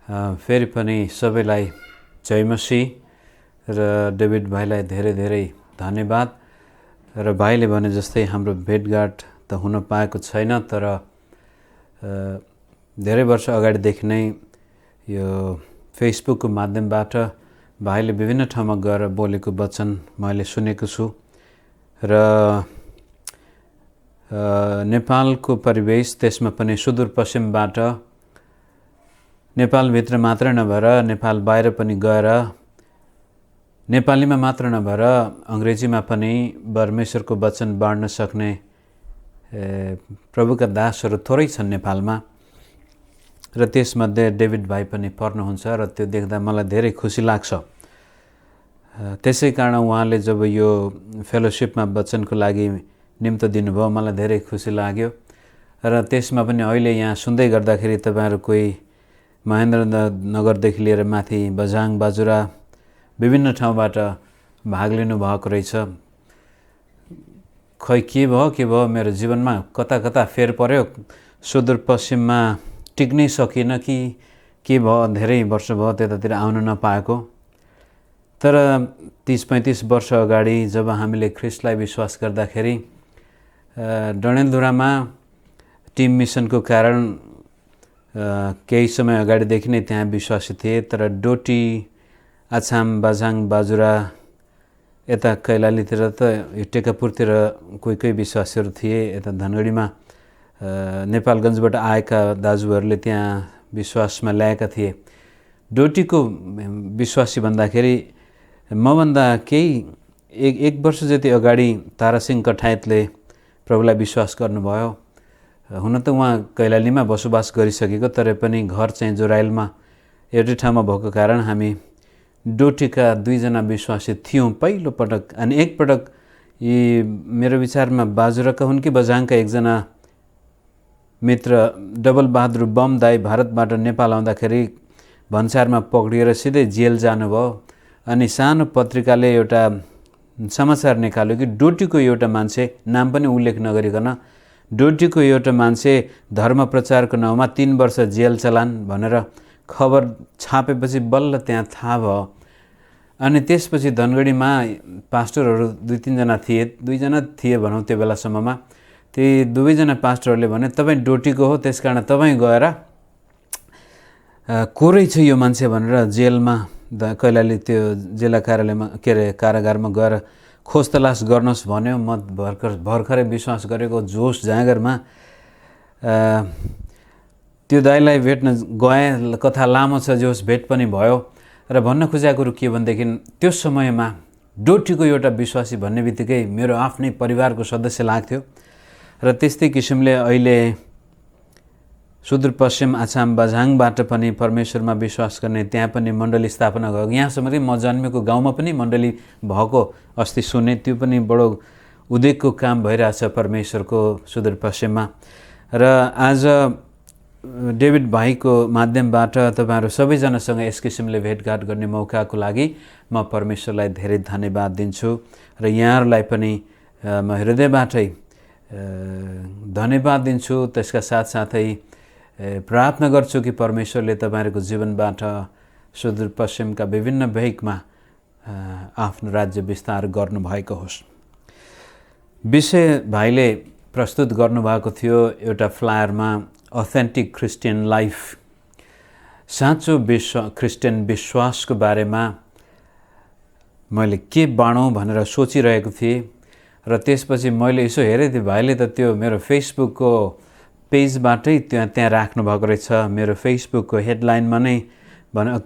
फेरि पनि सबैलाई जय मसीह र डेभिड भाइलाई धेरै धेरै धन्यवाद। र भाइले भने जस्तै हाम्रो भेटघाट त हुन पाएको छैन, तर धेरै वर्ष अगाडिदेखि नै यो फेसबुकको माध्यमबाट भाइले विभिन्न ठाउँमा गएर बोलेको वचन मैले सुनेको छु। र नेपालको परिवेश, त्यसमा पनि सुदूरपश्चिमबाट नेपालभित्र मात्र नभएर नेपाल बाहिर पनि गएर नेपालीमा मात्र नभएर अङ्ग्रेजीमा पनि परमेश्वरको वचन बाँड्न सक्ने प्रभुका दासहरू थोरै छन् नेपालमा। र त्यसमध्ये डेभिड भाइ पनि पर्नुहुन्छ र त्यो देख्दा मलाई धेरै खुसी लाग्छ। त्यसै कारण उहाँले जब यो फेलोसिपमा वचनको लागि निम्तो दिनुभयो, मलाई धेरै खुसी लाग्यो। र त्यसमा पनि अहिले यहाँ सुन्दै गर्दाखेरि तपाईँहरू कोही महेन्द्रनगरदेखि लिएर माथि बझाङ बाजुरा विभिन्न ठाउँबाट भाग लिनुभएको रहेछ। खै के भयो मेरो जीवनमा कता कता फेर पर्यो, सुदूरपश्चिममा टिक्नै सकिनँ कि के भयो, धेरै वर्ष भयो त्यतातिर आउन नपाएको। तर 30-35 वर्ष अगाडि जब हामीले ख्रिस्टलाई विश्वास गर्दाखेरि डडेलधुरामा टिम मिसनको कारण केही समय अगाडिदेखि नै त्यहाँ विश्वासी थिए। तर डोटी, आछाम, बाझाङ बाजुरा, यता कैलालीतिर त यो टेकापुरतिर कोही विश्वासीहरू थिए। यता धनगढीमा नेपालगञ्जबाट आएका दाजुहरूले त्यहाँ विश्वासमा ल्याएका थिए। डोटीको विश्वासी भन्दाखेरि मभन्दा केही एक वर्ष जति अगाडि तारासिंह कठायतले प्रभुलाई विश्वास गर्नुभयो। हुन त उहाँ कैलालीमा बसोबास गरिसकेको, तर पनि घर चाहिँ जोराइलमा एउटै ठाउँमा भएको कारण हामी डोटीका 2 जना विश्वासी थियौँ पहिलो पटक। अनि एकपटक यी मेरो विचारमा बाजुराका हुन् कि बझाङका एकजना मित्र डबल बहादुर बम दाई भारतबाट नेपाल आउँदाखेरि भन्सारमा पक्रिएर सिधै जेल जानुभयो। अनि सानो पत्रिकाले एउटा समाचार निकाल्यो कि डोटीको एउटा मान्छे, नाम पनि उल्लेख नगरिकन, डोटीको एउटा मान्छे धर्म प्रचारको नाउँमा 3 वर्ष जेल चलान भनेर खबर छापेपछि बल्ल त्यहाँ थाहा भयो। अनि त्यसपछि धनगढीमा पास्टरहरू 2-3 जना थिए, 2 जना थिए भनौँ त्यो बेलासम्ममा। ती 2 जना पास्टरहरूले भने तपाईँ डोटीको हो, त्यसकारण तपाईँ गएर कोरै छ यो मान्छे भनेर जेलमा कैलाली त्यो जिल्ला कार्यालयमा कारागारमा गएर खोज तलास गर्नुहोस् भन्यो। म भर्खरै विश्वास गरेको जोस जाँगरमा त्यो दाइलाई भेट्न गएँ। कथा लामो छ, जोस भेट पनि भयो। र भन्न खोजेको कुरो के भनेदेखि त्यो समयमा डोटीको एउटा विश्वासी भन्ने बित्तिकै मेरो आफ्नै परिवारको सदस्य लाग्थ्यो। र त्यस्तै किसिमले अहिले सुदूरपश्चिम आछाम बझाङबाट पनि परमेश्वरमा विश्वास गर्ने त्यहाँ पनि मण्डली स्थापना भएको। यहाँसम्म कि म जन्मेको गाउँमा पनि मण्डली भएको अस्ति सुने। त्यो पनि बडो उद्योगको काम भइरहेछ परमेश्वरको सुदूरपश्चिममा। र आज डेभिड भाइको माध्यमबाट तपाईँहरू सबैजनासँग यस किसिमले भेटघाट गर्ने मौकाको लागि म परमेश्वरलाई धेरै धन्यवाद दिन्छु। र यहाँहरूलाई पनि म हृदयबाटै धन्यवाद दिन्छु। त्यसका साथसाथै प्रार्थना गर्छु कि परमेश्वरले तपाईँहरूको जीवनबाट सुदूरपश्चिमका विभिन्न भेकमा आफ्नो राज्य विस्तार गर्नुभएको होस्। विषय भाइले प्रस्तुत गर्नुभएको थियो एउटा फ्लायरमा, अथेन्टिक क्रिस्चियन लाइफ, साँचो क्रिस्चियन विश्वासको बारेमा मैले के बाँडौँ भनेर सोचिरहेको थिएँ। र त्यसपछि मैले यसो हेरेँ, त्यो भाइले त त्यो मेरो फेसबुकको पेजबाटै त्यहाँ राख्नुभएको रहेछ। मेरो फेसबुकको हेडलाइनमा नै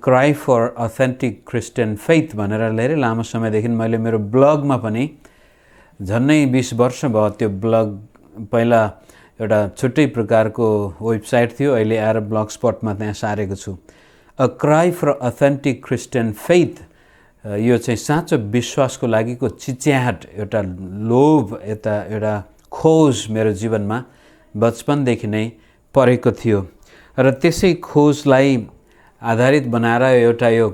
cry for authentic Christian faith भनेर धेरै लामो समयदेखि मैले मेरो ब्लगमा पनि झन्नै 20 वर्ष भयो। त्यो ब्लग पहिला एउटा छुट्टै प्रकारको वेबसाइट थियो, अहिले आएर ब्लग स्पटमा त्यहाँ सारेको छु। A cry for authentic Christian faith, यो चाहिँ साँचो विश्वासको लागिको चिच्याहाट, एउटा लोभ, एउटा खोज मेरो जीवनमा बचपनदेखि नै परेको थियो। र त्यसै खोजलाई आधारित बनाएर एउटा यो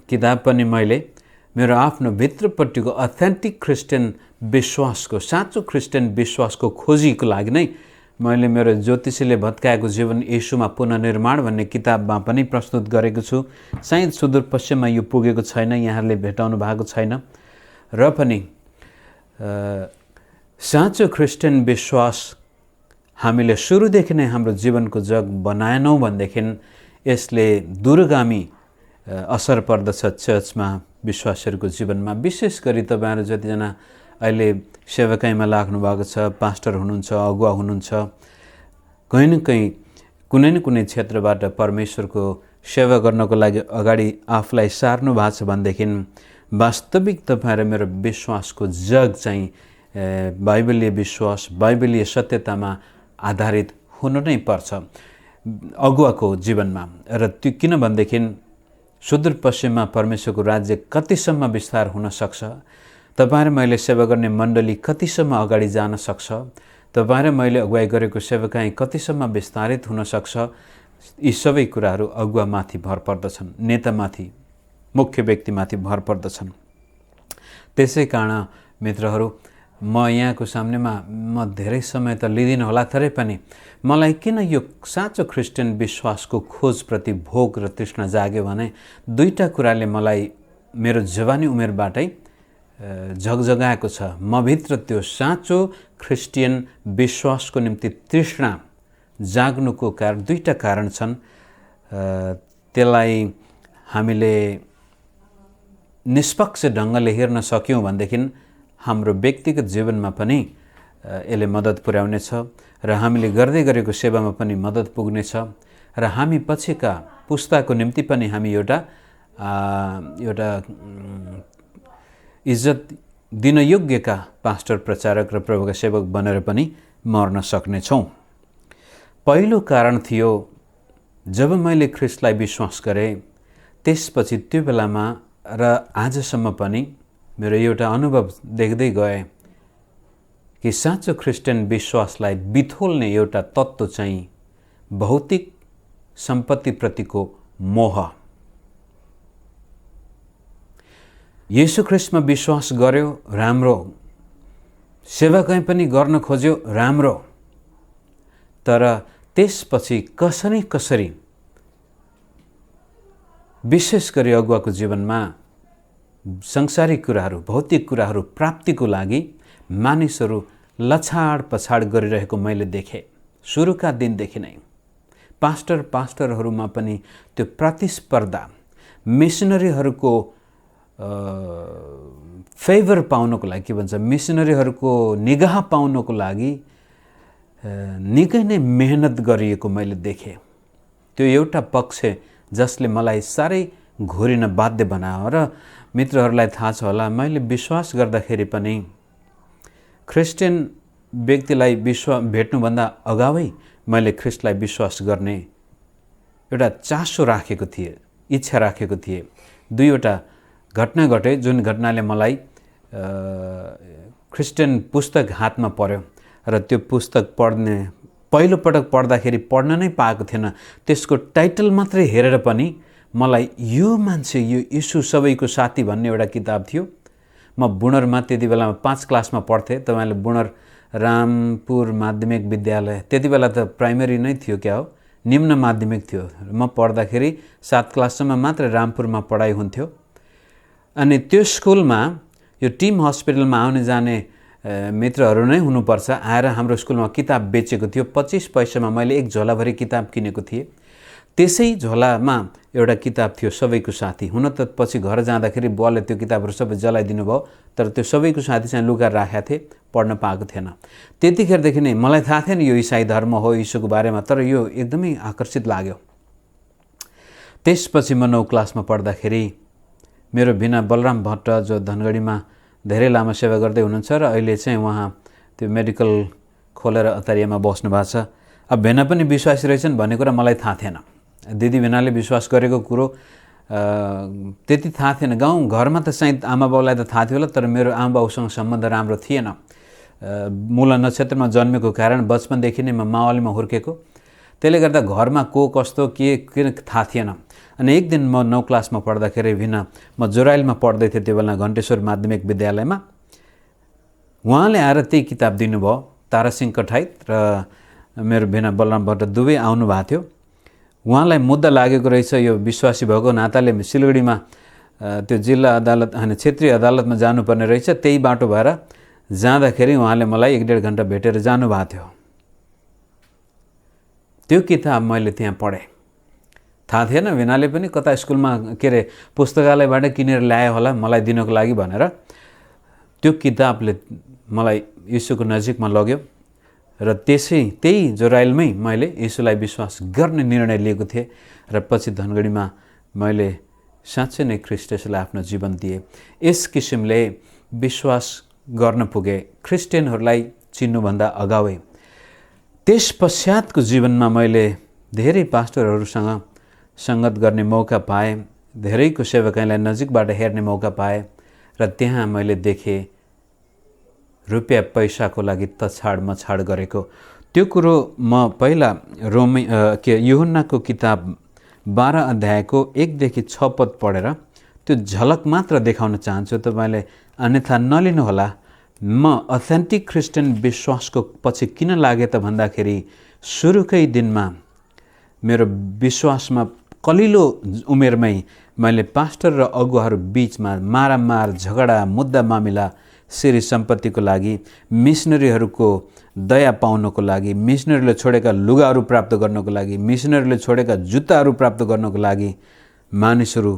किताब पनि मैले मेरो आफ्नो भित्रपट्टिको अथेन्टिक क्रिस्चियन विश्वासको, साँचो क्रिस्चियन विश्वासको खोजीको लागि नै मैले मेरो ज्योतिषीले भत्काएको जीवन येशूमा पुनर्निर्माण भन्ने किताबमा पनि प्रस्तुत गरेको छु। सायद सुदूरपश्चिममा यो पुगेको छैन, यहाँहरूले भेटाउनु भएको छैन। र पनि साँचो क्रिस्चियन विश्वास हामीले सुरुदेखि नै हाम्रो जीवनको जग बनाएनौँ भनेदेखि यसले दूरगामी असर पर्दछ चर्चमा विश्वासीहरूको जीवनमा। विशेष गरी तपाईँहरू जतिजना अहिले सेवाकाईमा लाग्नु भएको छ, पास्टर हुनुहुन्छ, अगुवा हुनुहुन्छ, कहीँ न कहीँ कुनै न कुनै क्षेत्रबाट परमेश्वरको सेवा गर्नको लागि अगाडि आफूलाई सार्नु भएको छ भनेदेखि वास्तविक तपाईँ र मेरो विश्वासको जग चाहिँ बाइबलीय विश्वास, बाइबलीय सत्यतामा आधारित हुनु नै पर्छ अगुवाको जीवनमा। र त्यो किनभनेदेखि सुदूरपश्चिममा परमेश्वरको राज्य कतिसम्म विस्तार हुन सक्छ, तपाईँ र मैले सेवा गर्ने मण्डली कतिसम्म अगाडि जान सक्छ, तपाईँ र मैले अगुवाई गरेको सेवाकाई कतिसम्म विस्तारित हुन सक्छ, यी सबै कुराहरू अगुवामाथि भर पर्दछन्, नेतामाथि, मुख्य व्यक्तिमाथि भर पर्दछन्। त्यसै कारण मित्रहरू, म यहाँको सामनेमा म धेरै समय त लिदिनँ होला, तरै पनि मलाई किन यो साँचो क्रिस्चियन विश्वासको खोजप्रति भोग र तृष्णा जाग्यो भने दुईवटा कुराले मलाई मेरो जवानी उमेरबाटै जगजगाएको छ। मभित्र त्यो साँचो क्रिस्चियन विश्वासको निम्ति तृष्णा जाग्नुको कारण दुईवटा कारण छन्। त्यसलाई हामीले निष्पक्ष ढङ्गले हेर्न सक्यौँ भनेदेखि हाम्रो व्यक्तिगत जीवनमा पनि यसले मद्दत पुर्याउनेछ र हामीले गर्दै गरेको सेवामा पनि मद्दत पुग्नेछ र हामी पछिका पुस्ताको निम्ति पनि हामी एउटा इज्जत दिन योग्यका पास्टर, प्रचारक र प्रभुका सेवक बनेर पनि मर्न सक्नेछौँ। पहिलो कारण थियो, जब मैले ख्रिस्टलाई विश्वास गरेँ त्यसपछि त्यो बेलामा र आजसम्म पनि मेरो एउटा अनुभव देख्दै गए कि साँचो क्रिस्चियन विश्वासलाई बिथोल्ने एउटा तत्त्व चाहिँ भौतिक सम्पत्तिप्रतिको मोह। येशू ख्रिस्टमा विश्वास गर्यो राम्रो, सेवाकाई पनि गर्न खोज्यो राम्रो, तर त्यसपछि कसरी विशेष गरी अगुवाको जीवनमा संसारिक कुराहरू, भौतिक कुराहरू प्राप्तिको लागि मानिसहरू लछाड पछाड गरिरहेको मैले देखेँ। सुरुका दिनदेखि नै पास्टरहरूमा पनि त्यो प्रतिस्पर्धा, मिसनरीहरूको फेभर पाउनको लागि, के भन्छ, मिसनरीहरूको निगाह पाउनको लागि निकै नै मेहनत गरिएको मैले देखेँ। त्यो एउटा पक्ष जसले मलाई साह्रै घोरिन बाध्य बनायो। र मित्रहरूलाई थाहा छ होला, मैले विश्वास गर्दाखेरि पनि क्रिस्चियन व्यक्तिलाई भेट्नुभन्दा अगावै मैले ख्रिस्टलाई विश्वास गर्ने एउटा चासो राखेको थिएँ, इच्छा राखेको थिएँ। दुईवटा घटना घटे जुन घटनाले मलाई क्रिस्चियन पुस्तक हातमा पर्यो र त्यो पुस्तक पहिलोपटक पढ्दाखेरि पढ्न नै पाएको थिएन। त्यसको टाइटल मात्रै हेरेर पनि मलाई यो मान्छे, यो यीशु सबैको साथी भन्ने एउटा किताब थियो। म बुणरमा त्यति बेलामा 5 क्लासमा पढ्थेँ। तपाईँले बुणर रामपुर माध्यमिक विद्यालय, त्यति बेला त प्राइमेरी नै थियो क्या हो, निम्न माध्यमिक थियो। म पढ्दाखेरि 7 क्लाससम्म मात्र रामपुरमा पढाइ हुन्थ्यो। अनि त्यो स्कुलमा यो टिम हस्पिटलमा आउने जाने मित्रहरू नै हुनुपर्छ, आएर हाम्रो स्कुलमा किताब बेचेको थियो। 25 पैसामा मैले एक झोलाभरि किताब किनेको थिएँ। त्यसै झोलामा एउटा किताब थियो, सबैको साथी। हुन त पछि घर जाँदाखेरि बुवाले त्यो किताबहरू सबै जलाइदिनु भयो, तर त्यो सबैको साथी चाहिँ लुकाएर राखेको थिएँ, पढ्न पाएको थिएन। त्यतिखेरदेखि नै मलाई थाहा थिएन यो इसाई धर्म हो, यीशुको बारेमा, तर यो एकदमै आकर्षित लाग्यो। त्यसपछि म 9 क्लासमा पढ्दाखेरि मेरो भिना बलराम भट्ट, जो धनगढीमा धेरै लामो सेवा गर्दै हुनुहुन्छ र अहिले चाहिँ उहाँ त्यो मेडिकल खोलेर अतारियामा बस्नु भएको छ। अब भेना पनि विश्वासी रहेछन् भन्ने कुरा मलाई थाहा थिएन। दिदी भेनाले विश्वास गरेको कुरो त्यति थाहा थिएन। गाउँ घरमा त सायद आमा बाउलाई त थाहा थियो होला, तर मेरो आमा बाउसँग सम्बन्ध राम्रो थिएन। मूला नक्षत्रमा जन्मेको कारण बचपनदेखि नै म मावलीमा हुर्केको, त्यसले गर्दा घरमा को कस्तो के थाहा थिएन। अनि एक दिन म 9 क्लासमा पढ्दाखेरि भिना, म जोराइलमा पढ्दै थिएँ त्यो बेला घण्टेश्वर माध्यमिक विद्यालयमा। उहाँले आएर त्यही किताब दिनुभयो, तारासिंह कठाइत र मेरो भिना बलरामबाट दुवै आउनु भएको थियो। उहाँलाई मुद्दा लागेको रहेछ, यो विश्वासी भएको नाताले सिलगढीमा त्यो जिल्ला अदालत होइन क्षेत्रीय अदालतमा जानुपर्ने रहेछ। त्यही बाटो भएर जाँदाखेरि उहाँले मलाई 1.5 घन्टा भेटेर जानुभएको थियो। त्यो किताब मैले त्यहाँ पढेँ। थाहा थिएन, भिनाले पनि कता स्कुलमा के अरे पुस्तकालयबाट किनेर ल्यायो होला मलाई दिनको लागि भनेर। त्यो किताबले मलाई यीशुको नजिकमा लग्यो र त्यही जोराइलमै मैले यीशुलाई विश्वास गर्ने निर्णय लिएको थिएँ र पछि धनगढीमा मैले साँच्चै नै ख्रीष्ट येशूलाई आफ्नो जीवन दिएँ। यस किसिमले विश्वास गर्न पुगे क्रिस्चियनहरूलाई चिन्नुभन्दा अगावै। त्यस पश्चातको जीवनमा मैले धेरै पास्टरहरूसँग सङ्गत गर्ने मौका पाएँ, धेरैको सेवकाईलाई नजिकबाट हेर्ने मौका पाएँ र त्यहाँ मैले देखेँ रुपियाँ पैसाको लागि तछाड मछाड गरेको। त्यो कुरो म पहिला यूहन्नाको किताब 12 अध्यायको 1देखि 6 पद पढेर त्यो झलक मात्र देखाउन चाहन्छु। तपाईँले अन्यथा नलिनुहोला। म अथेन्टिक क्रिस्चियन विश्वासको पछि किन लागेँ त भन्दाखेरि सुरुकै दिनमा मेरो विश्वासमा कलिलो उमेरमै मैले पास्टर र अगुवाहरू बीचमा मारामार झगडा मुद्दा मामिला श्री सम्पत्तिको लागि, मिसनरीहरूको दया पाउनको लागि, मिसनरीले छोडेका लुगाहरू प्राप्त गर्नको लागि, मिसनरीले छोडेका जुत्ताहरू प्राप्त गर्नको लागि, मानिसहरू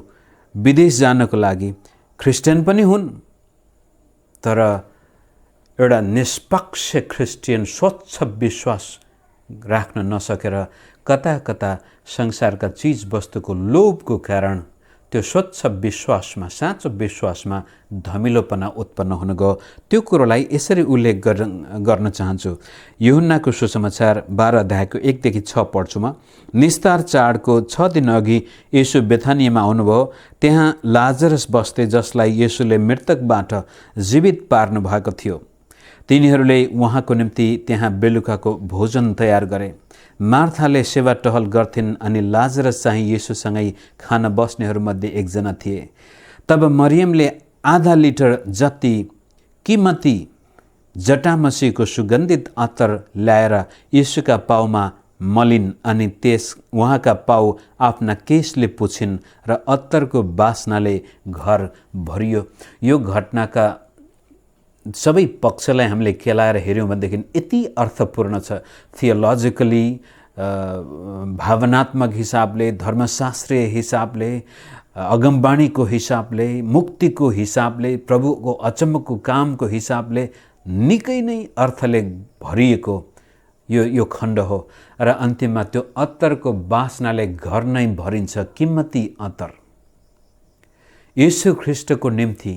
विदेश जानको लागि क्रिस्चियन पनि हुन् तर एउटा निष्पक्ष क्रिस्चियन स्वच्छ विश्वास राख्न नसकेर कता कता संसारका चीज वस्तुको लोभको कारण त्यो स्वच्छ विश्वासमा, साँचो विश्वासमा धमिलोपना उत्पन्न हुन गयो। त्यो कुरोलाई यसरी उल्लेख गर्न चाहन्छु। यूहन्नाको सुसमाचार 12 अध्यायको 1देखि 6 पढ्छु म। निस्तार चाडको 6 दिन अघि येशू बेथानियामा आउनुभयो। त्यहाँ लाजरस बस्थे जसलाई येशूले मृतकबाट जीवित पार्नु भएको थियो। तिनीहरूले उहाँको निम्ति त्यहाँ बेलुकाको भोजन तयार गरे। मार्थाले सेवा टहल गर्थिन् अनि लाजरस चाहिँ येशूसँगै खान बस्नेहरूमध्ये एकजना थिए। तब मरियमले आधा लिटर जति कीमती जटामसीको सुगन्धित अत्तर ल्याएर येशूका पाउमा मलिन् अनि त्यस उहाँका पाउ आफ्ना केशले पुछिन् र अत्तरको बास्नाले घर भरियो। यो घटनाका सबै पक्षलाई हामीले केलाएर हेऱ्यौँ भनेदेखि यति अर्थपूर्ण छ। थियोलोजिकली, भावनात्मक हिसाबले, धर्मशास्त्रीय हिसाबले, अगमबाणीको हिसाबले, मुक्तिको हिसाबले, प्रभुको अचम्मको कामको हिसाबले निकै नै अर्थले भरिएको यो खण्ड हो। र अन्तिममा त्यो अत्तरको बास्नाले घर नै भरिन्छ, किम्मती अत्तर। येशू ख्रीष्टको निम्ति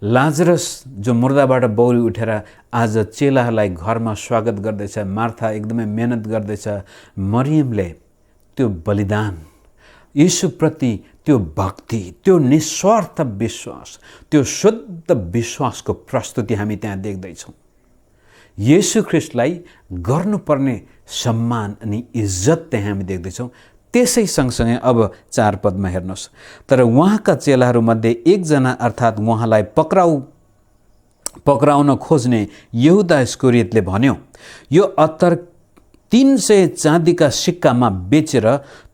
लाजरस जो मुर्दाबाट बौरी उठेर आज चेलाहरूलाई घरमा स्वागत गर्दैछ, मार्था एकदमै मेहनत गर्दैछ, मरियमले त्यो बलिदान, येशूप्रति त्यो भक्ति, त्यो निस्वार्थ विश्वास, त्यो शुद्ध विश्वासको प्रस्तुति हामी त्यहाँ देख्दैछौँ। येशू ख्रीष्टलाई गर्नुपर्ने सम्मान अनि इज्जत त्यहाँ हामी देख्दैछौँ। त्यसै सँगसँगै अब 4 पदमा हेर्नुहोस्। तर उहाँका चेलाहरूमध्ये एकजना अर्थात् उहाँलाई पक्राउन खोज्ने यहुदा इस्करियोतले भन्यो, यो अत्तर 300 चाँदीका सिक्कामा बेचेर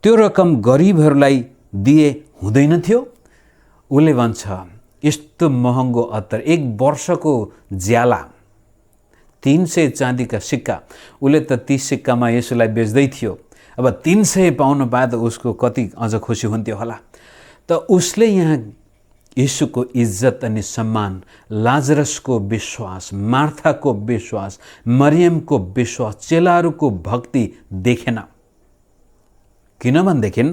त्यो रकम गरिबहरूलाई दिए हुँदैन थियो? उसले भन्छ यस्तो महँगो अत्तर, 1 वर्षको ज्याला 300 चाँदीका सिक्का, उसले त 30 सिक्कामा येशूलाई बेच्दै थियो। अब 300 पाउनु पाए त उसको कति अझ खुसी हुन्थ्यो होला। त उसले यहाँ येशूको इज्जत अनि सम्मान, लाजरसको विश्वास, मार्थाको विश्वास, मरियमको विश्वास, चेलाहरूको भक्ति देखेन। किनभनेदेखि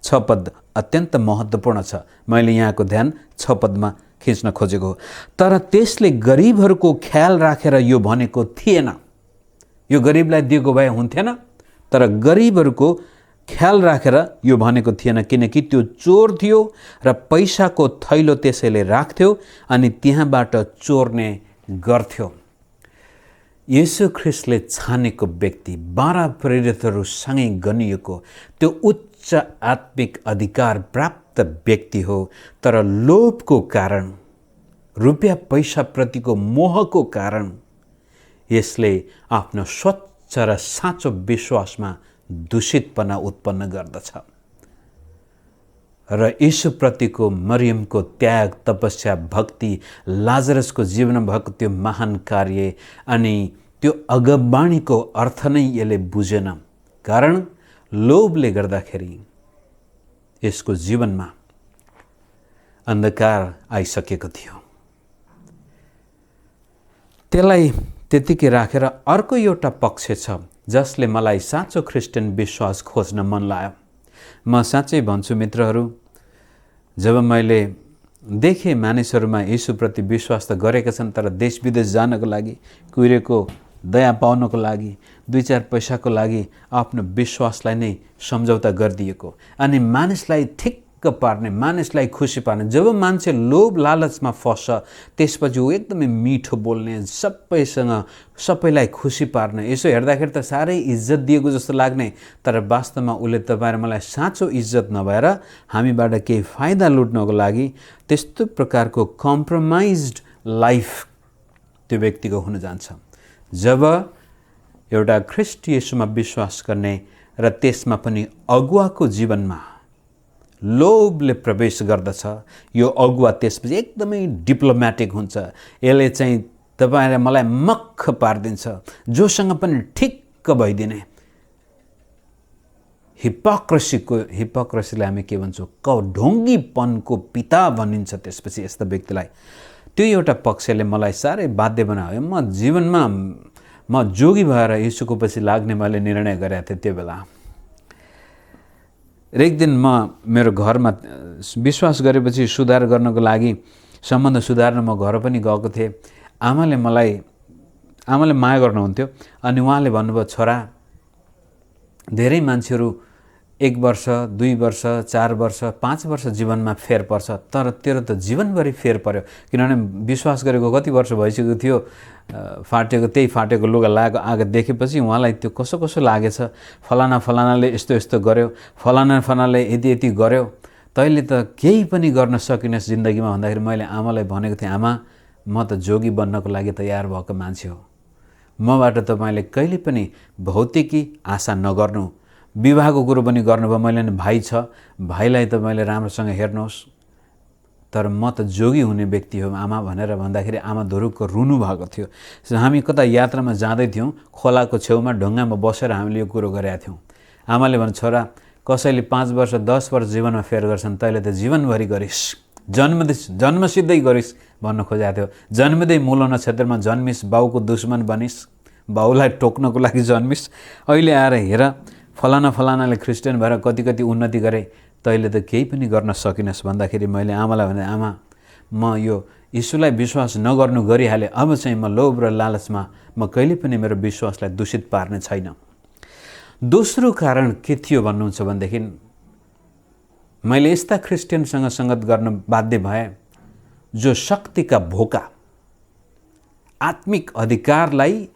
6 पद अत्यन्त महत्त्वपूर्ण छ। मैले यहाँको ध्यान 6 पदमा खिच्न खोजेको हो। तर त्यसले गरिबहरूको ख्याल राखेर यो भनेको थिएन। यो गरिबलाई दिएको भए हुन्थेन, तर गरिबहरूको ख्याल राखेर यो भनेको थिएन, किनकि त्यो चोर थियो र पैसाको थैलो त्यसैले राख्थ्यो अनि त्यहाँबाट चोर्ने गर्थ्यो। येशू ख्रीष्टले छानेको व्यक्ति, 12 प्रेरितहरूसँगै गनिएको त्यो उच्च आत्मिक अधिकार प्राप्त व्यक्ति हो। तर लोभको कारण, रुपियाँ पैसाप्रतिको मोहको कारण यसले आफ्नो स्वच्छ तर साँचो विश्वासमा दूषितपना उत्पन्न गर्दछ। र यीशुप्रतिको मरियमको त्याग, तपस्या, भक्ति, लाजरसको जीवनमा भएको त्यो महान कार्य अनि त्यो अगमवाणीको अर्थ नै यसले बुझेन। कारण लोभले गर्दाखेरि यसको जीवनमा अन्धकार आइसकेको थियो। त्यसलाई त्यतिकै राखेर अर्को एउटा पक्ष छ जसले मलाई साँचो ख्रिस्टियन विश्वास खोज्न मन लाग्यो। म साँच्चै भन्छु मित्रहरू, जब मैले देखेँ मानिसहरूमा यीशुप्रति विश्वास त गरेका छन्, तर देश विदेश जानको लागि, कुहिरेको दया पाउनको लागि, 2-4 पैसाको लागि आफ्नो विश्वासलाई नै सम्झौता गरिदिएको अनि मानिसलाई ठिक्क पार्ने, मानिसलाई खुसी पार्ने। जब मान्छे लोभ लालचमा फस्छ त्यसपछि ऊ एकदमै मिठो बोल्ने, सबैसँग सबैलाई खुसी पार्ने, यसो हेर्दाखेरि त साह्रै इज्जत दिएको जस्तो लाग्ने, तर वास्तवमा उसले तपाईँ र मलाई साँचो इज्जत नभएर हामीबाट केही फाइदा लुट्नको लागि त्यस्तो प्रकारको कम्प्रोमाइज्ड लाइफ त्यो व्यक्तिको हुन जान्छ। जब एउटा ख्रिस्ट येशूमा विश्वास गर्ने र त्यसमा पनि अगुवाको जीवनमा लोभले प्रवेश गर्दछ, यो अगुवा त्यसपछि एकदमै डिप्लोमेटिक हुन्छ। यसले चाहिँ तपाईँ र मलाई मक्ख पारिदिन्छ, जोसँग पनि ठिक्क भइदिने। हिपोक्रेसीलाई हामी के भन्छौँ? ढोङ्गीपनको पिता भनिन्छ त्यसपछि यस्ता व्यक्तिलाई। त्यो एउटा पक्षले मलाई साह्रै बाध्य बनायो। म जीवनमा म जोगी भएर यीशुको पछि लाग्ने मैले निर्णय गरेको थिएँ। त्यो बेला एक दिन म मेरो घरमा विश्वास गरेपछि सुधार गर्नको लागि, सम्बन्ध सुधार्न म घर पनि गएको थिएँ। आमाले माया गर्नुहुन्थ्यो अनि उहाँले भन्नुभयो, छोरा, धेरै मान्छेहरू 1 वर्ष, 2 वर्ष, 4 वर्ष, 5 वर्ष जीवनमा फेर पर्छ, तर तेरो त जीवनभरि फेर पर्यो। किनभने विश्वास गरेको कति वर्ष भइसकेको थियो, त्यही फाटेको लुगा आगो देखेपछि उहाँलाई त्यो कसो लागेछ, फलानाले यस्तो गर्यो, फलानाले यति गर्यो, तैँले त केही पनि गर्न सकिनस् जिन्दगीमा भन्दाखेरि मैले आमालाई भनेको थिएँ, आमा, म त जोगी बन्नको लागि तयार भएको मान्छे हो। मबाट तपाईँले कहिले पनि भौतिकी आशा नगर्नु। विवाहको कुरो पनि गर्नुभयो, मैले भाइ छ, भाइलाई तपाईँले राम्रोसँग हेर्नुहोस्, तर म त जोगी हुने व्यक्ति हो आमा भनेर भन्दाखेरि आमा धुरुक्क रुनु भएको थियो। हामी कता यात्रामा जाँदै थियौँ, खोलाको छेउमा ढुङ्गामा बसेर हामीले यो कुरो गरेका थियौँ। आमाले भने, छोरा, कसैले 5 वर्ष 10 वर्ष जीवनमा फेर गर्छन्, तैँले त जीवनभरि गरिस्, जन्मसिद्धै गरिस् भन्न खोजेको थियो। जन्मदै मुलो नक्षत्रमा जन्मिस्, बाउको दुश्मन बनिस्, बाउलाई टोक्नको लागि जन्मिस्, अहिले आएर हेर फलानाले ख्रिस्टियन भएर कति उन्नति गरे, तैँले त केही पनि गर्न सकिनस् भन्दाखेरि मैले आमालाई भने, आमा, म यो यीशुलाई विश्वास नगर्नु गरिहालेँ, अब चाहिँ म लोभ र लालचमा म कहिले पनि मेरो विश्वासलाई दूषित पार्ने छैन। दोस्रो कारण के थियो भन्नुहुन्छ भनेदेखि, मैले यस्ता ख्रिस्टियनसँग सङ्गत गर्न बाध्य भएँ जो शक्तिका भोका, आत्मिक अधिकारलाई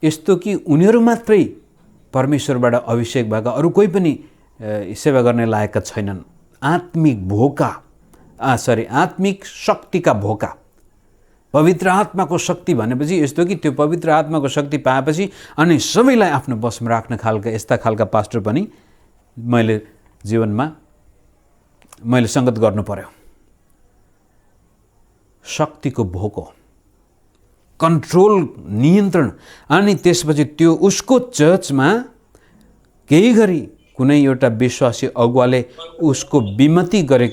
यस्तो कि उनीहरू मात्रै परमेश्वरबाट अभिषेक भएका, अरू कोही पनि सेवा गर्ने लायकका छैनन्। आत्मिक शक्तिका भोका। पवित्र आत्माको शक्ति भनेपछि यस्तो कि त्यो पवित्र आत्माको शक्ति पाएपछि अनि सबैलाई आफ्नो बसमा राख्न खालका यस्ता खालका पास्टर पनि मैले जीवनमा सङ्गत गर्नु पर्यो। शक्तिको भोको, कन्ट्रोल, नियन्त्रण, अनि त्यसपछि त्यो उसको चर्चमा केही गरी कुनै एउटा विश्वासी अगुवाले उसको विमति गरे,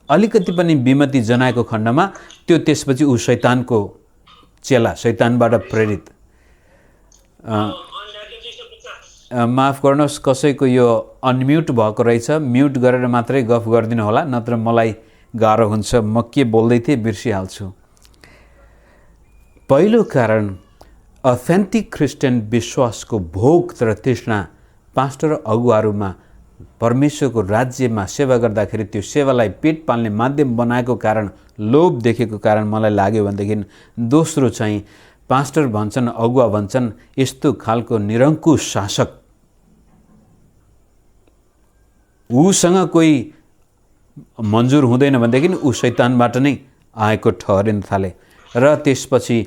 अलिकति पनि विमति जनाएको खण्डमा त्यो त्यसपछि ऊ शैतानको चेला, शैतानबाट प्रेरित। माफ गर्नुहोस्, कसैको यो अनम्युट भएको रहेछ, म्युट गरेर मात्रै गफ गरिदिनु होला, नत्र मलाई गाह्रो हुन्छ। म के बोल्दै थिएँ बिर्सिहाल्छु। पहिलो कारण, अथेन्टिक ख्रिस्टियन विश्वासको भोक र तृष्णा पास्टर अगुवाहरूमा परमेश्वरको राज्यमा सेवा गर्दाखेरि त्यो सेवालाई पेट पाल्ने माध्यम बनाएको कारण, लोभ देखेको कारण मलाई लाग्यो भनेदेखि, दोस्रो चाहिँ पास्टर भन्छन्, अगुवा भन्छन्, यस्तो खालको निरङ्कुश शासक, उसँग कोही मन्जुर हुँदैन भनेदेखि ऊ शैतानबाट नै आएको ठहरिन थाले र त्यसपछि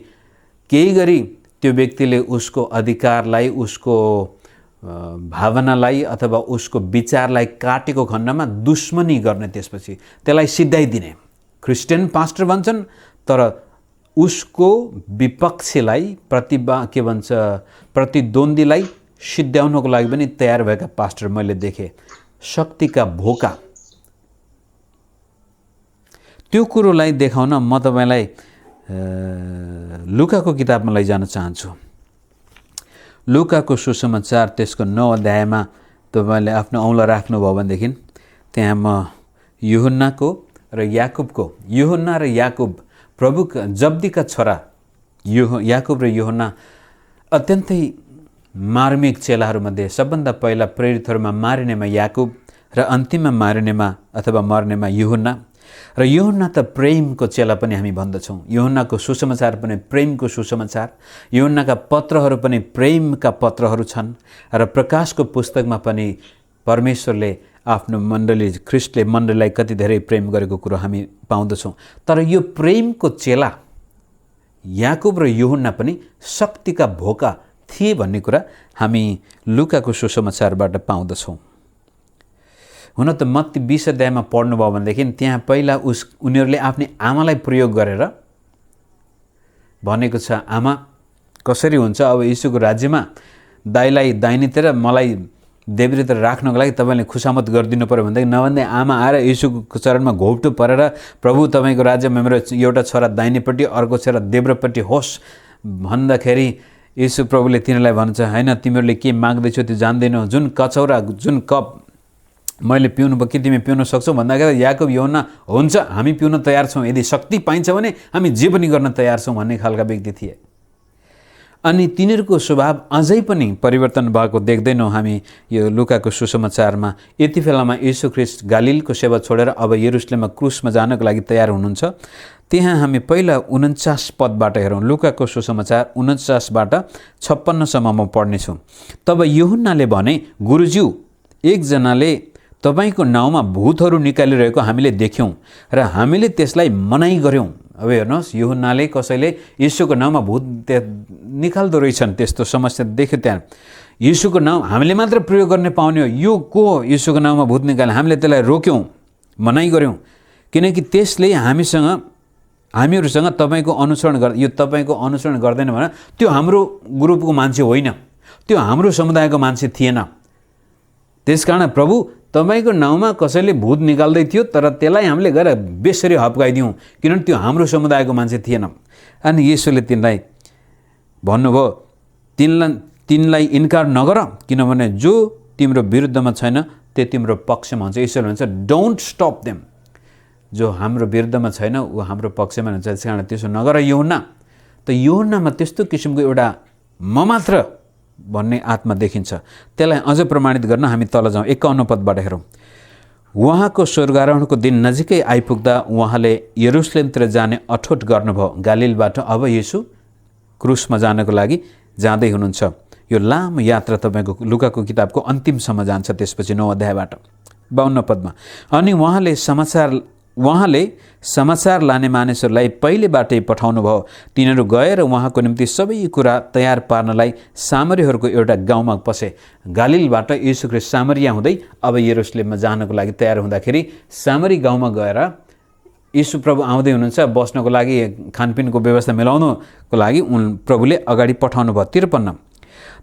केही गरी त्यो व्यक्तिले उसको अधिकारलाई, उसको भावनालाई अथवा उसको विचारलाई काटेको खण्डमा दुश्मनी गर्ने, त्यसपछि त्यसलाई सिद्धाइदिने। क्रिस्चियन पास्टर भन्छन्, तर उसको विपक्षीलाई प्रतिद्वन्द्वीलाई सिद्ध्याउनको लागि पनि तयार भएका पास्टर मैले देखेँ। शक्तिका भोका। त्यो कुरोलाई देखाउन म तपाईलाई लुकाको किताबमा लैजान चाहन्छु। लुकाको सुसमाचार त्यसको 9 अध्यायमा तपाईले आफ्नो औँला राख्नुभयो भनेदेखि त्यहाँ म यूहन्नाको र याकुबको, यूहन्ना र याकुब प्रभु जब्दीका छोरा याकुब र यूहन्ना अत्यन्तै मार्मिक चेलाहरूमध्ये सबभन्दा पहिला प्रेरितहरूमा मारिनेमा याकुब र अन्तिममा मारिनेमा अथवा मर्नेमा यूहन्ना। र यूहन्ना त प्रेमको चेला पनि हामी भन्दछौँ। यूहन्नाको सुसमाचार पनि प्रेमको सुसमाचार, यूहन्नाका पत्रहरू पनि प्रेमका पत्रहरू छन्। र प्रकाशको पुस्तकमा पनि परमेश्वरले आफ्नो मण्डली, ख्रिस्टले मण्डलीलाई कति धेरै प्रेम गरेको कुरो हामी पाउँदछौँ। तर यो प्रेमको चेला याकुब र यूहन्ना पनि शक्तिका भोका थिए भन्ने कुरा हामी लुकाको सुसमाचारबाट पाउँदछौँ। हुन त मत्ती 20 अध्यायमा पढ्नुभयो भनेदेखि त्यहाँ पहिला उनीहरूले आफ्नै आमालाई प्रयोग गरेर भनेको छ, आमा कसरी हुन्छ अब यीशुको राज्यमा दाइलाई दाहिनेतिर मलाई देब्रेतिर राख्नको लागि तपाईँले खुसामत गरिदिनु पर्यो भनेदेखि नभन्दै आमा आएर यीशुको चरणमा घोप्टो परेर प्रभु तपाईँको राज्यमा मेरो एउटा छोरा दाहिनेपट्टि अर्को छोरा देब्रेपट्टि होस् भन्दाखेरि यीशु प्रभुले तिनीहरूलाई भन्छ, हैन तिमीहरूले के माग्दैछौ त्यो जान्दैनौ, जुन कचौरा जुन कप मैले पिउनु भयो कि तिमी पिउन सक्छौ भन्दाखेरि याकुब यूहन्ना हुन्छ हामी पिउन तयार छौँ, यदि शक्ति पाइन्छ भने हामी जे पनि गर्न तयार छौँ भन्ने खालका व्यक्ति थिए। अनि तिनीहरूको स्वभाव अझै पनि परिवर्तन भएको देख्दैनौँ हामी यो लुकाको सुसमाचारमा। यति बेलामा यीशु ख्रिस्ट गालिलको सेवा छोडेर अब यरुशलेममा क्रुसमा जानको लागि तयार हुनुहुन्छ। त्यहाँ हामी पहिला 49 पदबाट हेरौँ। लुकाको सुसमाचार 49बाट 56 सम्म म पढ्नेछु। तब यूहन्नाले भने, गुरुज्यू एकजनाले तपाईको नाउँमा भूतहरू निकालिरहेको हामीले देख्यौँ र हामीले त्यसलाई मनाइ गर्यौँ। अब हेर्नुहोस्, यूहन्नाले कसैले यीशुको नाउँमा भूत निकाल्दो रहेछन् त्यस्तो समस्या देख्यो। त्यहाँ यीशुको नाउँ हामीले मात्र प्रयोग गर्ने पाउने हो, यो को यीशुको नाउँमा भूत निकाल्ने, हामीले त्यसलाई रोक्यौँ, मनाइ गर्यौँ, किनकि त्यसले हामीहरूसँग तपाईँको अनुसरण यो तपाईँको अनुसरण गर्दैन भने त्यो हाम्रो ग्रुपको मान्छे होइन, त्यो हाम्रो समुदायको मान्छे थिएन। त्यसकारण प्रभु तपाईँको नाउँमा कसैले भूत निकाल्दै थियो तर त्यसलाई हामीले गएर बेसरी हप्काइदियौँ किनभने त्यो हाम्रो समुदायको मान्छे थिएन। अनि येशूले तिनलाई भन्नुभयो, तिनलाई इन्कार नगर, किनभने जो तिम्रो विरुद्धमा छैन त्यो तिम्रो पक्षमा हुन्छ। येशूले भन्छ डोन्ट स्टप देम, जो हाम्रो विरुद्धमा छैन ऊ हाम्रो पक्षमा हुन्छ। त्यसकारण त्यसो नगर। यूहन्ना त यूहन्नामा त्यस्तो किसिमको एउटा म मात्र भन्ने आत्मा देखिन्छ। त्यसलाई अझ प्रमाणित गर्न हामी तल जाउँ। 51 पदबाट हेरौँ। उहाँको स्वर्गारोहणको दिन नजिकै आइपुग्दा उहाँले यरुशलेमतिर जाने अठोट गर्नुभयो। गालिलबाट अब येशू क्रुसमा जानको लागि जाँदै हुनुहुन्छ। यो लामो यात्रा तपाईँको लुकाको किताबको अन्तिमसम्म जान्छ। त्यसपछि 9 अध्यायबाट 52 पदमा अनि उहाँले समाचार लाने मानिसहरूलाई पहिलेबाटै पठाउनु भयो। तिनीहरू गएर उहाँको निम्ति सबै कुरा तयार पार्नलाई सामरीहरूको एउटा गाउँमा पसे। गालिलबाट यीशु ख्रीष्ट सामरिया हुँदै अब यरुशलेममा जानको लागि तयार हुँदाखेरि सामरी गाउँमा गएर यीशु प्रभु आउँदै हुनुहुन्छ। बस्नको लागि खानपिनको व्यवस्था मिलाउनको लागि प्रभुले अगाडि पठाउनु भयो। 53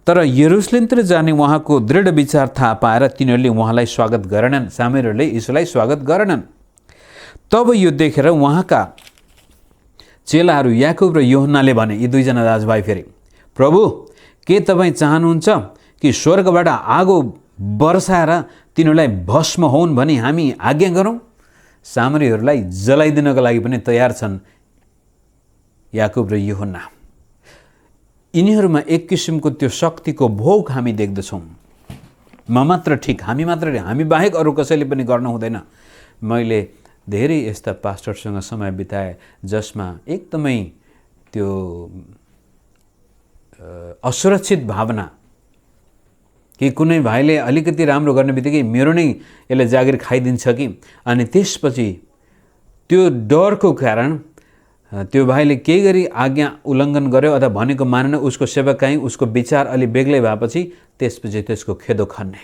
तर यरुशलेमतिर जाने उहाँको दृढ विचार थाहा पाएर तिनीहरूले उहाँलाई स्वागत गरेनन्। सामरीहरूले यीशुलाई स्वागत गरेनन्। तब यो देखेर उहाँका चेलाहरू याकुब र यूहन्नाले भने, यी दुईजना दाजुभाइ फेरि, प्रभु के तपाईँ चाहनुहुन्छ कि स्वर्गबाट आगो बर्साएर तिनीहरूलाई भस्म होउन् भनी हामी आज्ञा गरौँ? सामरीहरूलाई जलाइदिनको लागि पनि तयार छन् याकुब र यूहन्ना। यिनीहरूमा एक किसिमको त्यो शक्तिको भोग हामी देख्दछौँ। म मात्र ठिक, हामी बाहेक अरू कसैले पनि गर्न हुँदैन। मैले धेरै यस्ता पास्टरसँग समय बिताए जसमा एकदमै त्यो असुरक्षित भावना कि कुनै भाइले अलिकति राम्रो गर्ने बित्तिकै मेरो नै यसले जागिर खाइदिन्छ कि, अनि त्यसपछि त्यो डरको कारण त्यो भाइले केही गरी आज्ञा उल्लङ्घन गर्यो अथवा भनेको मानेन, उसको सेवकाई उसको विचार अलि बेग्लै भएपछि त्यसपछि त्यसको खेदो खन्ने,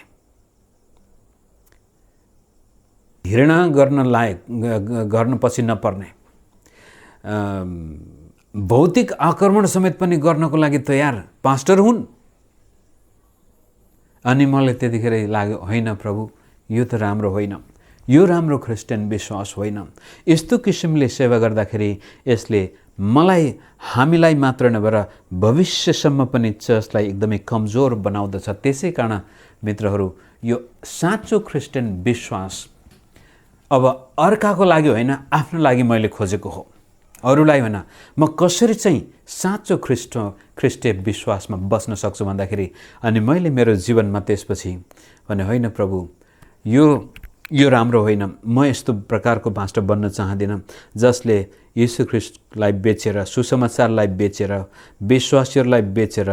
घृणा गर्न लायक गर्न पछि नपर्ने, भौतिक आक्रमण समेत पनि गर्नको लागि तयार पास्टर हुन्। अनि मलाई त्यतिखेर लाग्यो, होइन प्रभु, यो त राम्रो होइन, यो राम्रो क्रिस्चियन विश्वास होइन। यस्तो किसिमले सेवा गर्दाखेरि यसले हामीलाई मात्र नभएर भविष्यसम्म पनि चर्चलाई एकदमै कमजोर बनाउँदछ। त्यसै कारण मित्रहरू, यो साँचो क्रिस्चियन विश्वास अब अर्काको लागि होइन, आफ्नो लागि मैले खोजेको हो, अरूलाई होइन। म कसरी चाहिँ साँचो ख्रिस्टे विश्वासमा बस्न सक्छु भन्दाखेरि, अनि मैले मेरो जीवनमा त्यसपछि भने होइन प्रभु, यो राम्रो होइन, म यस्तो प्रकारको पास्टर बन्न चाहदिनँ जसले यीशु ख्रिस्टलाई बेचेर, सुसमाचारलाई बेचेर, विश्वासीहरूलाई बेचेर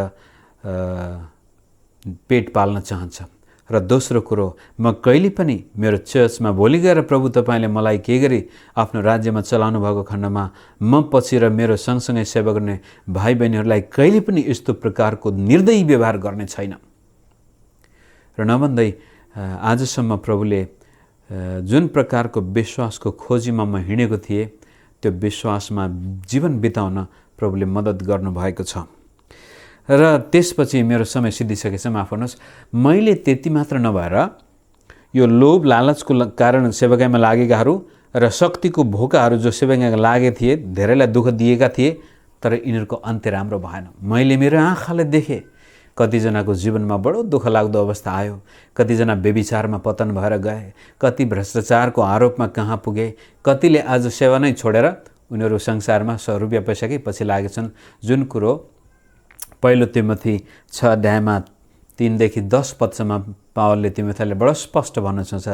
पेट पाल्न चाहन्छ। र दोस्रो कुरो, म कहिले पनि मेरो चर्चमा भोलि गएर प्रभु तपाईँले मलाई के गरी आफ्नो राज्यमा चलाउनु भएको खण्डमा म पछि र मेरो सँगसँगै सेवा गर्ने भाइ बहिनीहरूलाई कहिले पनि यस्तो प्रकारको निर्दयी व्यवहार गर्ने छैन। र नभन्दै आजसम्म प्रभुले जुन प्रकारको विश्वासको खोजीमा म हिँडेको थिएँ, त्यो विश्वासमा जीवन बिताउन प्रभुले मद्दत गर्नुभएको छ। र त्यसपछि मेरो समय सिद्धिसकेछ। माफ गर्नुहोस्, मैले त्यति मात्र नभएर यो लोभ लालचको कारण सेवाकाईमा लागेकाहरू र शक्तिको भोकाहरू जो सेवाकाईमा लागे थिए, धेरैलाई दुःख दिएका थिए, तर यिनीहरूको अन्त्य राम्रो भएन। मैले मेरो आँखाले देखेँ कतिजनाको जीवनमा बडो दुःख लाग्दो अवस्था आयो, कतिजना व्यभिचारमा पतन भएर गए, कति भ्रष्टाचारको आरोपमा कहाँ पुगे, कतिले आज सेवा नै छोडेर उनीहरू संसारमा रुपियाँ पैसाकै पछि लागेछन्। जुन कुरो पहिलो तिमोथी 6 अध्यायमा 3देखि 10 पदसम्म पावलले तिमोथीलाई बडो स्पष्ट भन्न चाहन्छ,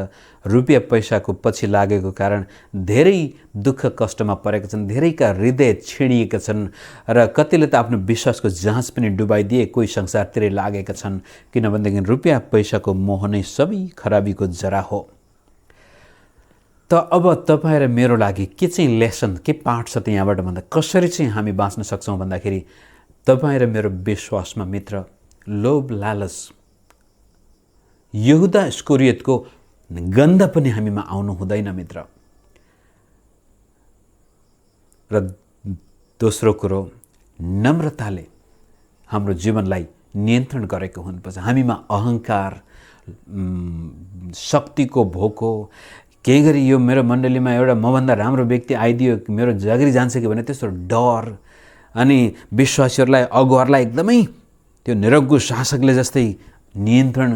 रुपियाँ पैसाको पछि लागेको कारण धेरै दुःख कष्टमा परेका छन्, धेरैका हृदय छिडिएका छन् र कतिले त आफ्नो विश्वासको जाँच पनि डुबाइदिए, कोही संसारतिरै लागेका छन्। किनभनेदेखि रुपियाँ पैसाको मोह नै सबै खराबीको जरा हो। त अब तपाईँ र मेरो लागि के चाहिँ लेसन, के पाठ छ त यहाँबाट भन्दा कसरी चाहिँ हामी बाँच्न सक्छौँ भन्दाखेरि, तपाईँ र मेरो विश्वासमा मित्र लोभ लालच, यहुदा इस्करियोतको गन्ध पनि हामीमा आउनु हुँदैन मित्र। र दोस्रो कुरो, नम्रताले हाम्रो जीवनलाई नियन्त्रण गरेको हुनुपर्छ। हामीमा अहङ्कार, शक्तिको भोको, केही गरी यो मेरो मण्डलीमा एउटा मभन्दा राम्रो व्यक्ति आइदियो, मेरो जागिरी जान्छ कि भने त्यस्तो डर, अनि विश्वासीहरूलाई अगुवाहरूलाई एकदमै त्यो निरग्गु शासकले जस्तै नियन्त्रण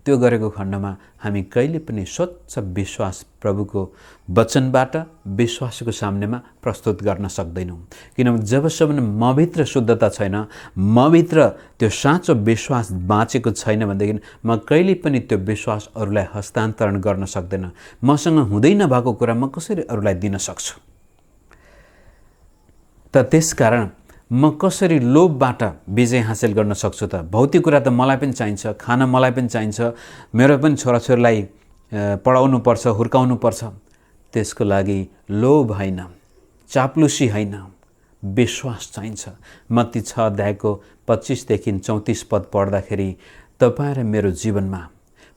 त्यो गरेको खण्डमा हामी कहिले पनि स्वच्छ विश्वास प्रभुको वचनबाट विश्वासको सामनेमा प्रस्तुत गर्न सक्दैनौँ। किनभने जबसम्म मभित्र शुद्धता छैन, मभित्र त्यो साँचो विश्वास बाँचेको छैन भनेदेखि म कहिले पनि त्यो विश्वास अरूलाई हस्तान्तरण गर्न सक्दैन। मसँग हुँदै नभएको कुरा म कसरी अरूलाई दिन सक्छु? त त्यसकारण म कसरी लोभबाट विजय हासिल गर्न सक्छु त? भौतिक कुरा त मलाई पनि चाहिन्छ, खाना मलाई पनि चाहिन्छ, मेरो पनि छोराछोरीलाई पढाउनु पर्छ, हुर्काउनु पर्छ। त्यसको लागि लोभ होइन, चाप्लुसी होइन, विश्वास चाहिन्छ। मत्ती 6 अध्यायको 25देखि 34 पद पढ्दाखेरि तपाईँ र मेरो जीवनमा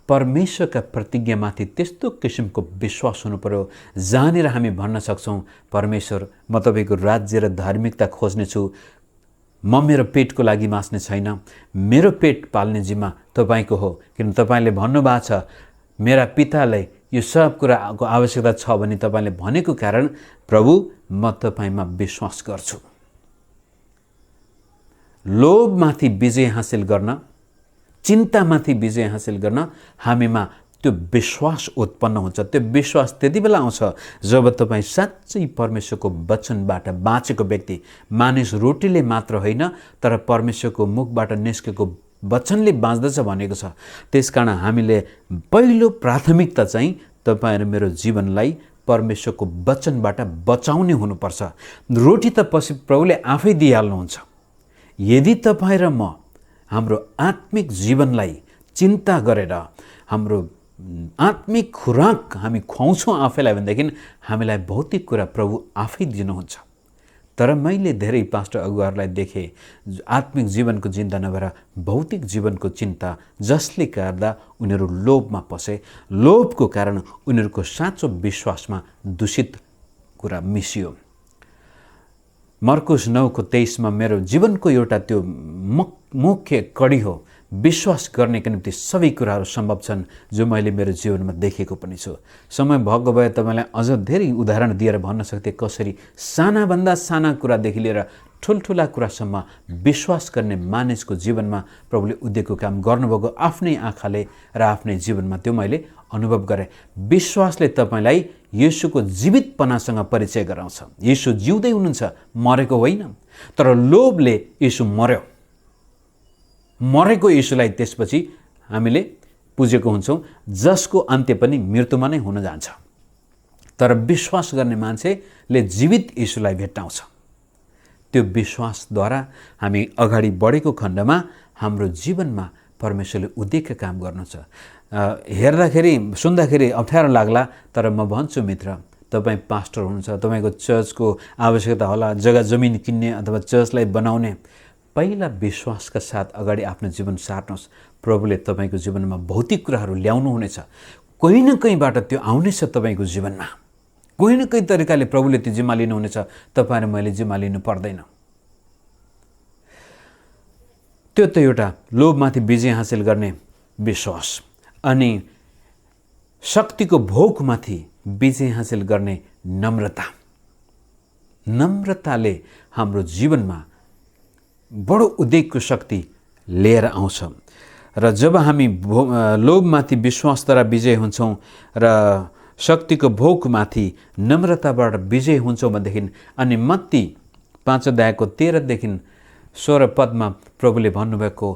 परमेश्वरका प्रतिज्ञामाथि त्यस्तो किसिमको विश्वास हुनु पर्यो जहाँनिर हामी भन्न सक्छौँ, परमेश्वर म तपाईँको राज्य र धार्मिकता खोज्नेछु, म मेरो पेटको लागि बाँच्ने छैन, मेरो पेट पाल्ने जिम्मा तपाईँको हो। किन तपाईँले भन्नुभएको छ मेरा पितालाई यो सब कुराको आवश्यकता छ भने तपाईँले भनेको कारण प्रभु म तपाईँमा विश्वास गर्छु। लोभमाथि विजय हासिल गर्न, चिन्तामाथि विजय हासिल गर्न हामीमा त्यो विश्वास उत्पन्न हुन्छ। त्यो विश्वास त्यति बेला आउँछ जब तपाईँ साँच्चै परमेश्वरको वचनबाट बाँचेको व्यक्ति, मानिस रोटीले मात्र होइन तर परमेश्वरको मुखबाट निस्केको वचनले बाँच्दछ भनेको छ। त्यसकारण हामीले पहिलो प्राथमिकता चाहिँ तपाईँ र मेरो जीवनलाई परमेश्वरको वचनबाट बचाउने हुनुपर्छ। रोटी त पछि प्रभुले आफै दिइहाल्नुहुन्छ। यदि तपाईँ र म हाम्रो आत्मिक जीवनलाई चिन्ता गरेर हाम्रो आत्मिक खुराक हामी खुवाउँछौँ आफैलाई भनेदेखि हामीलाई भौतिक कुरा प्रभु आफै दिनुहुन्छ। तर मैले धेरै पास्टर अगुवाहरूलाई देखेँ आत्मिक जीवनको चिन्ता नभएर भौतिक जीवनको चिन्ता, जसले गर्दा उनीहरू लोभमा पसे। लोभको कारण उनीहरूको साँचो विश्वासमा दूषित कुरा मिसियो। मर्कुस 9:23 मेरो जीवनको एउटा त्यो मुख्य कडी हो। विश्वास गर्नेका निम्ति सबै कुराहरू सम्भव छन्, जो मैले मेरो जीवनमा देखेको पनि छु। समय भएको भए तपाईँलाई अझ धेरै उदाहरण दिएर भन्न सक्थे कसरी सानाभन्दा साना कुरादेखि लिएर ठुल्ठुला कुरासम्म विश्वास गर्ने मानिसको जीवनमा प्रभुले उद्योगको काम गर्नुभएको आफ्नै आँखाले र आफ्नै जीवनमा त्यो मैले अनुभव गरेँ। विश्वासले तपाईँलाई येशूको जीवितपनासँग परिचय गराउँछ। येशू जिउँदै हुनुहुन्छ, मरेको होइन। तर लोभले येशू मरेको येशूलाई त्यसपछि हामीले पुजेको हुन्छौँ, जसको अन्त्य पनि मृत्युमा नै हुन जान्छ। तर विश्वास गर्ने मान्छेले जीवित येशूलाई भेट्टाउँछ। त्यो विश्वासद्वारा हामी अगाडि बढेको खण्डमा हाम्रो जीवनमा परमेश्वरले उद्योगका काम गर्नुहुन्छ। हेर्दाखेरि सुन्दाखेरि अप्ठ्यारो लाग्ला, तर म भन्छु मित्र, तपाईँ पास्टर हुनुहुन्छ, तपाईँको चर्चको आवश्यकता होला, जग्गा जमिन किन्ने अथवा चर्चलाई बनाउने। पहिला विश्वासका साथ अगाडि आफ्नो जीवन सार्नुहोस्। प्रभुले तपाईँको जीवनमा भौतिक कुराहरू ल्याउनुहुनेछ। कोही न कहीँबाट त्यो आउनेछ तपाईँको जीवनमा। कोही न कोही तरिकाले प्रभुले त्यो जिम्मा लिनुहुनेछ, तपाईँ र मैले जिम्मा लिनु पर्दैन। त्यो त एउटा लोभमाथि विजय हासिल गर्ने विश्वास, अनि शक्तिको भोकमाथि विजय हासिल गर्ने नम्रता। नम्रताले हाम्रो जीवनमा बडो उद्योगको शक्ति लिएर आउँछ। र जब हामी लोभमाथि विश्वासद्वारा विजय हुन्छौँ र शक्तिको भोकमाथि नम्रताबाट विजय हुन्छौँ भनेदेखि, अनि मत्ती 5:13-16 प्रभुले भन्नुभएको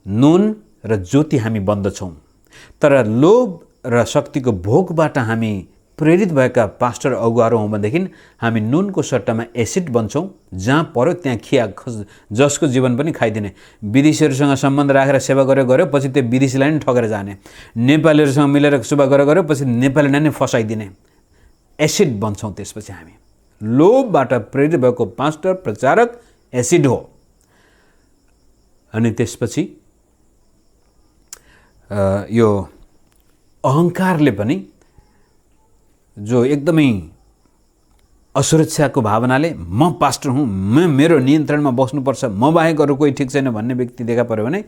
नुन र ज्योति हामी बन्दछौँ। तर लोभ र शक्तिको भोकबाट हामी प्रेरित भएका पास्टर अगुवाहरू हौँ भनेदेखि हामी नुनको सट्टामा एसिड बन्छौँ। जहाँ पर्यो त्यहाँ खिया, जसको जीवन पनि खाइदिने। विदेशीहरूसँग सम्बन्ध राखेर सेवा गऱ्यो पछि त्यो विदेशीलाई नै ठगेर जाने। नेपालीहरूसँग मिलेर सेवा गऱ्यो पछि नेपालीलाई नै फसाइदिने। एसिड बन्छौँ त्यसपछि हामी। लोभबाट प्रेरित भएको पास्टर प्रचारक एसिड हो। अनि त्यसपछि यो अहङ्कारले पनि, जो एकदमै असुरक्षाको भावनाले म पास्टर हुँ, मेरो नियन्त्रणमा बस्नुपर्छ, म बाहेक अरू कोही ठिक छैन भन्ने व्यक्ति देखा पर्यो भने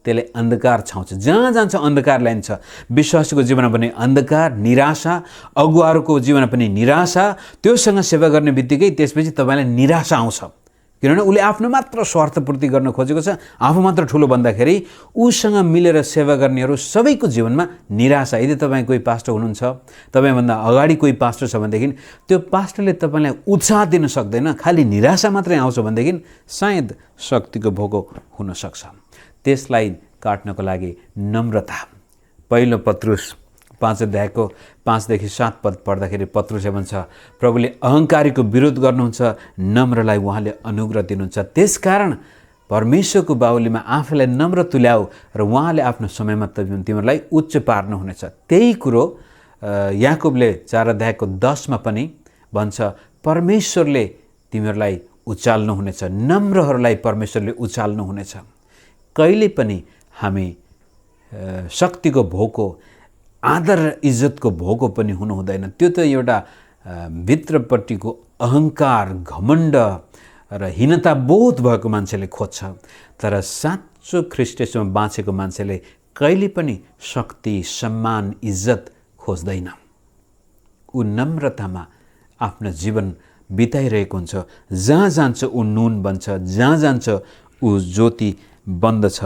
त्यसले अन्धकार छाउँछ। जहाँ जान्छ अन्धकार ल्याइन्छ। विश्वासीको जीवनमा पनि अन्धकार, निराशा, अगुवाहरूको जीवनमा पनि निराशा। त्योसँग सेवा गर्ने बित्तिकै त्यसपछि तपाईँलाई निराशा आउँछ, किनभने उसले आफ्नो मात्र स्वार्थपूर्ति गर्न खोजेको छ। आफू मात्र ठुलो भन्दाखेरि उसँग मिलेर सेवा गर्नेहरू सबैको जीवनमा निराशा। यदि तपाईँ कोही पास्टर हुनुहुन्छ, तपाईँभन्दा अगाडि कोही पास्टर छ भनेदेखि त्यो पास्टरले तपाईँलाई उत्साह दिन सक्दैन, खालि निराशा मात्रै आउँछ भनेदेखि सायद शक्तिको भोको हुनसक्छ। त्यसलाई काट्नको लागि नम्रता। पहिलो पत्रुस 5:5-7 पढ्दाखेरि पत्रुसले भन्छ, प्रभुले अहङ्कारीको विरोध गर्नुहुन्छ, नम्रलाई उहाँले अनुग्रह दिनुहुन्छ। त्यसकारण परमेश्वरको बाहुलीमा आफूलाई नम्र तुल्याऊ र उहाँले आफ्नो समयमा तिमीहरूलाई उच्च पार्नुहुनेछ। त्यही कुरो याकुबले 4:10 पनि भन्छ, परमेश्वरले तिमीहरूलाई उचाल्नुहुनेछ, नम्रहरूलाई परमेश्वरले उचाल्नुहुनेछ। कहिले पनि हामी शक्तिको भोको, आदर र इज्जतको भोको पनि हुनु हुँदैन। त्यो त एउटा भित्रपट्टिको अहङ्कार, घमण्ड र हीनता बोध भएको मान्छेले खोज्छ। तर साँचो ख्रीष्टमा बाँचेको मान्छेले कहिले पनि शक्ति, सम्मान, इज्जत खोज्दैन। ऊ नम्रतामा आफ्नो जीवन बिताइरहेको हुन्छ। जहाँ जान्छ ऊ नुन बन्छ, जहाँ जान्छ ऊ ज्योति बन्दछ।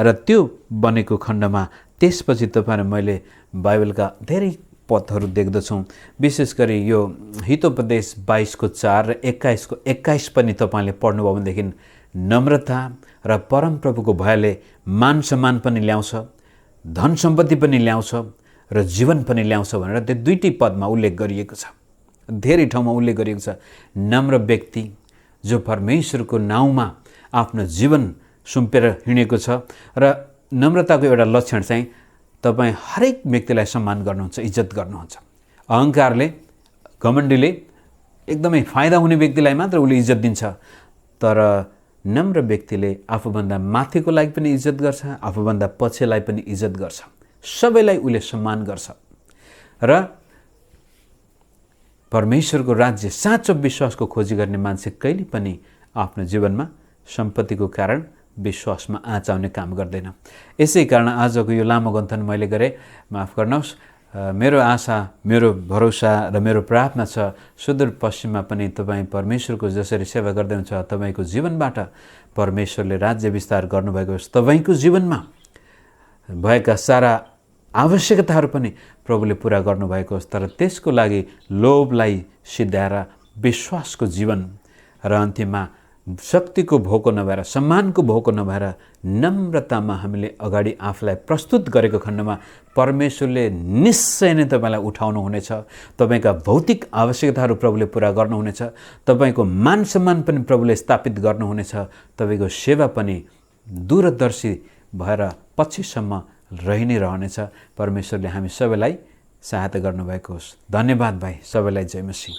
र त्यो बनेको खण्डमा त्यसपछि तपाईँ र मैले बाइबलका धेरै पदहरू देख्दछौँ। विशेष गरी यो हितोपदेश 22:4 र 21:21 पनि तपाईँले पढ्नुभयो भनेदेखि नम्रता र परमप्रभुको भयले मान सम्मान पनि ल्याउँछ, धन सम्पत्ति पनि ल्याउँछ र जीवन पनि ल्याउँछ भनेर त्यो दुईटै पदमा उल्लेख गरिएको छ। धेरै ठाउँमा उल्लेख गरिएको छ। नम्र व्यक्ति जो परमेश्वरको नाउँमा आफ्नो जीवन सुम्पेर हिँडेको छ। र नम्रताको एउटा लक्षण चाहिँ तपाईँ हरेक व्यक्तिलाई सम्मान गर्नुहुन्छ, इज्जत गर्नुहुन्छ। अहङ्कारले, घमण्डीले एकदमै फाइदा हुने व्यक्तिलाई मात्र उसले इज्जत दिन्छ। तर नम्र व्यक्तिले आफूभन्दा माथिको लागि पनि इज्जत गर्छ, आफूभन्दा पछिलाई पनि इज्जत गर्छ, सबैलाई उसले सम्मान गर्छ। र परमेश्वरको राज्य साँचो विश्वासको खोजी गर्ने मान्छे कहिले पनि आफ्नो जीवनमा सम्पत्तिको कारण विश्वासमा आँच आउने काम गर्दैन। यसै कारण आजको यो लामो गन्थन मैले गरेँ, माफ गर्नुहोस्। मेरो आशा, मेरो भरोसा र मेरो प्रार्थना छ सुदूरपश्चिममा पनि तपाईँ परमेश्वरको जसरी सेवा गर्दै हुन्छ तपाईँको जीवनबाट परमेश्वरले राज्य विस्तार गर्नुभएको होस्। तपाईँको जीवनमा भएका सारा आवश्यकताहरू पनि प्रभुले पुरा गर्नुभएको होस्। तर त्यसको लागि लोभलाई सिद्ध्याएर विश्वासको जीवन र अन्तिममा शक्तिको भोको नभएर, सम्मानको भोको नभएर नम्रतामा हामीले अगाडि आफूलाई प्रस्तुत गरेको खण्डमा परमेश्वरले निश्चय नै तपाईँलाई उठाउनु हुनेछ। तपाईँका भौतिक आवश्यकताहरू प्रभुले पुरा गर्नुहुनेछ। तपाईँको मान सम्मान पनि प्रभुले स्थापित गर्नुहुनेछ। तपाईँको सेवा पनि दूरदर्शी भएर पछिसम्म रहि नै रहनेछ। परमेश्वरले हामी सबैलाई सहायता गर्नुभएको होस्। धन्यवाद भाइ, सबैलाई जय मसीह।